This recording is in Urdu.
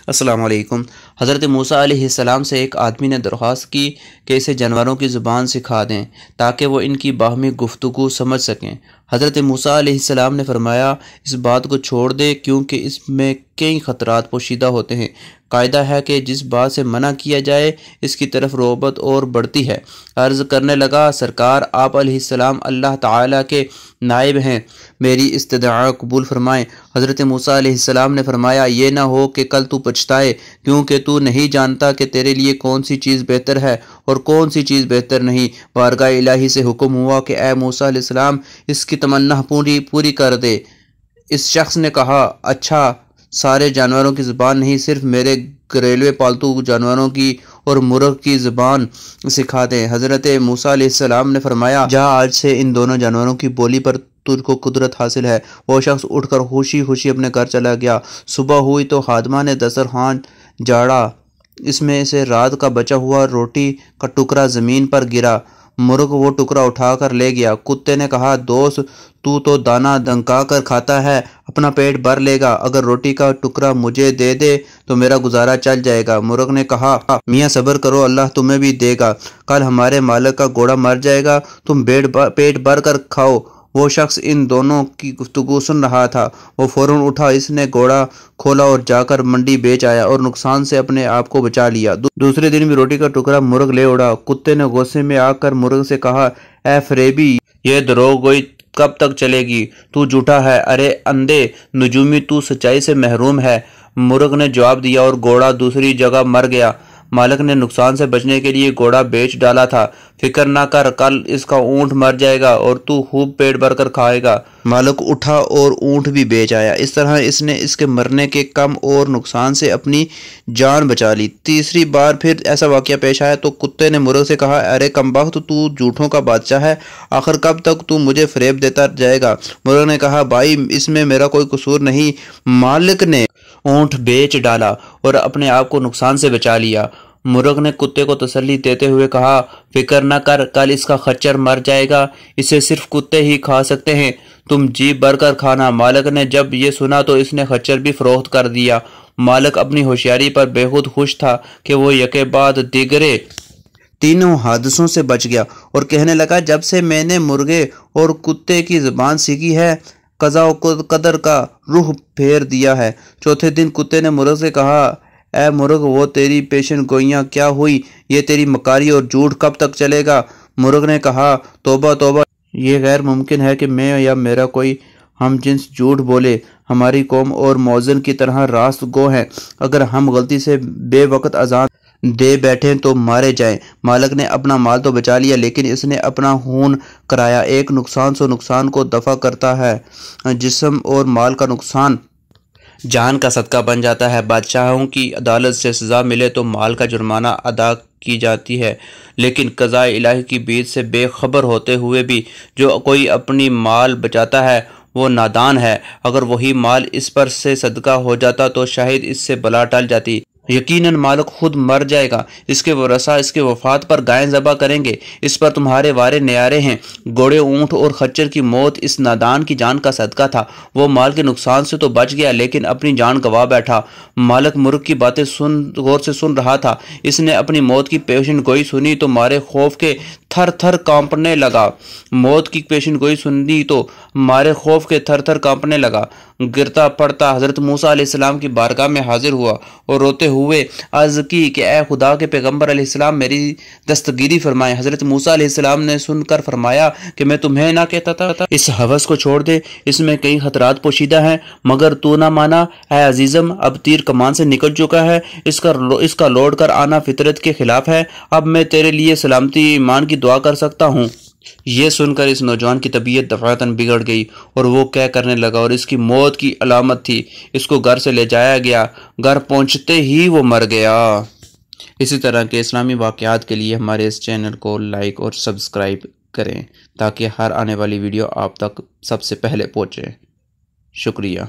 السلام علیکم۔ حضرت موسیٰ علیہ السلام سے ایک آدمی نے درخواست کی کہ اسے جانوروں کی زبان سکھا دیں تاکہ وہ ان کی باہمی گفتگو سمجھ سکیں۔ حضرت موسیٰ علیہ السلام نے فرمایا اس بات کو چھوڑ دے کیونکہ اس میں کئی خطرات پوشیدہ ہوتے ہیں۔ قاعدہ ہے کہ جس بات سے منع کیا جائے اس کی طرف رغبت اور بڑھتی ہے۔ عرض کرنے لگا سرکار آپ علیہ السلام اللہ تعالیٰ کے نائب ہیں، میری استدعا قبول فرمائیں۔ حضرت موسیٰ علیہ السلام نے فرمایا یہ نہ ہو کہ کل تو پچھتائے کیونکہ تو نہیں جانتا کہ تیرے لیے کون سی چیز بہتر ہے اور کون سی چیز بہتر نہیں۔ بارگاہ الہی سے حکم ہوا کہ اے موسیٰ علیہ السلام اس کی تمنا پوری کر دے۔ اس شخص نے کہا اچھا سارے جانوروں کی زبان نہیں، صرف میرے گھریلو پالتو جانوروں کی اور مرغ کی زبان سکھا دیں۔ حضرت موسیٰ علیہ السلام نے فرمایا جا آج سے ان دونوں جانوروں کی بولی پر تجھ کو قدرت حاصل ہے۔ وہ شخص اٹھ کر خوشی اپنے گھر چلا گیا۔ صبح ہوئی تو خادمہ نے دسترخوان جھاڑا، اس میں سے رات کا بچا ہوا روٹی کا ٹکڑا زمین پر گرا۔ مرغ وہ ٹکڑا اٹھا کر لے گیا۔ کتے نے کہا دوست تو دانہ دنکا کر کھاتا ہے، اپنا پیٹ بھر لے گا، اگر روٹی کا ٹکڑا مجھے دے دے تو میرا گزارا چل جائے گا۔ مرغ نے کہا میاں صبر کرو، اللہ تمہیں بھی دے گا، کل ہمارے مالک کا گھوڑا مر جائے گا، تم پیٹ بھر کر کھاؤ۔ وہ شخص ان دونوں کی گفتگو سن رہا تھا، وہ فوراً اٹھا، اس نے گھوڑا کھولا اور جا کر منڈی بیچ آیا اور نقصان سے اپنے آپ کو بچا لیا۔ دوسرے دن بھی روٹی کا ٹکڑا مرغ لے اڑا۔ کتے نے غصے میں آ کر مرغ سے کہا اے فریبی، یہ دروغ گوئی کب تک چلے گی؟ تو جھوٹا ہے، ارے اندھے نجومی، تو سچائی سے محروم ہے۔ مرغ نے جواب دیا اور گھوڑا دوسری جگہ مر گیا۔ مالک نے نقصان سے بچنے کے لیے گھوڑا بیچ ڈالا تھا، فکر نہ کر، کل اس کا اونٹ مر جائے گا اور تو خوب پیٹ بھر کر کھائے گا۔ مالک اٹھا اور اونٹ بھی بیچ آیا۔ اس طرح اس نے اس کے مرنے کے کم اور نقصان سے اپنی جان بچا لی۔ تیسری بار پھر ایسا واقعہ پیش آیا تو کتے نے مرغ سے کہا ارے کمبخت، تو جھوٹوں کا بادشاہ ہے، آخر کب تک تو مجھے فریب دیتا جائے گا؟ مرغ نے کہا بھائی اس میں میرا کوئی قصور نہیں، مالک نے اونٹ بیچ ڈالا اور اپنے آپ کو نقصان سے بچا لیا۔ مرغ نے کتے کو تسلی دیتے ہوئے کہا فکر نہ کر، کل اس کا خچر مر جائے گا، اسے صرف کتے ہی کھا سکتے ہیں، تم جی بھر کر کھانا۔ مالک نے جب یہ سنا تو اس نے خچر بھی فروخت کر دیا۔ مالک اپنی ہوشیاری پر بے حد خوش تھا کہ وہ یکے بعد دیگرے تینوں حادثوں سے بچ گیا اور کہنے لگا جب سے میں نے مرغے اور کتے کی زبان سیکھی ہے قضاء و قدر کا رخ پھیر دیا ہے۔ چوتھے دن کتے نے مرغ سے کہا اے مرغ وہ تیری پیشن گوئیاں کیا ہوئی؟ یہ تیری مکاری اور جھوٹ کب تک چلے گا؟ مرغ نے کہا توبہ توبہ، یہ غیر ممکن ہے کہ میں یا میرا کوئی ہم جنس جھوٹ بولے، ہماری قوم اور موذن کی طرح راست گو ہیں، اگر ہم غلطی سے بے وقت اذان دے بیٹھیں تو مارے جائیں۔ مالک نے اپنا مال تو بچا لیا لیکن اس نے اپنا خون کرایا۔ ایک نقصان سو نقصان کو دفع کرتا ہے، جسم اور مال کا نقصان جان کا صدقہ بن جاتا ہے۔ بادشاہوں کی عدالت سے سزا ملے تو مال کا جرمانہ ادا کی جاتی ہے، لیکن قضاء الہی کی بید سے بے خبر ہوتے ہوئے بھی جو کوئی اپنی مال بچاتا ہے وہ نادان ہے۔ اگر وہی مال اس پر سے صدقہ ہو جاتا تو شاید اس سے بلا ٹل جاتی۔ یقیناً مالک خود مر جائے گا، اس کے ورثاء اس کے وفات پر گائیں ذبح کریں گے، اس پر تمہارے وارے نیارے ہیں۔ گھوڑے، اونٹ اور خچر کی موت اس نادان کی جان کا صدقہ تھا۔ وہ مال کے نقصان سے تو بچ گیا لیکن اپنی جان گنوا بیٹھا۔ مالک مرغ کی باتیں غور سے سن رہا تھا، اس نے اپنی موت کی پیشن گوئی سنی تو مارے خوف کے تھر تھر کانپنے لگا۔ موت کی پیشن گوئی سنی تو مارے خوف کے تھر تھر کانپنے لگا۔ گرتا پڑتا حضرت موسیٰ علیہ السلام کی بارگاہ میں حاضر ہوا اور روتے ہوئے عرض کی کہ اے خدا کے پیغمبر علیہ السلام میری دستگیری فرمائیں۔ حضرت موسیٰ علیہ السلام نے سن کر فرمایا کہ میں تمہیں نہ کہتا تھا اس ہوس کو چھوڑ دے، اس میں کئی خطرات پوشیدہ ہیں، مگر تو نہ مانا۔ اے عزیزم اب تیر کمان سے نکل چکا ہے، اس کا لوٹ کر آنا فطرت کے خلاف ہے، اب میں تیرے لیے سلامتی ایمان کی دعا کر سکتا ہوں۔ یہ سن کر اس نوجوان کی طبیعت دفعتاً بگڑ گئی اور وہ کہہ کرنے لگا اور اس کی موت کی علامت تھی۔ اس کو گھر سے لے جایا گیا، گھر پہنچتے ہی وہ مر گیا۔ اسی طرح کے اسلامی واقعات کے لیے ہمارے اس چینل کو لائک اور سبسکرائب کریں تاکہ ہر آنے والی ویڈیو آپ تک سب سے پہلے پہنچے۔ شکریہ۔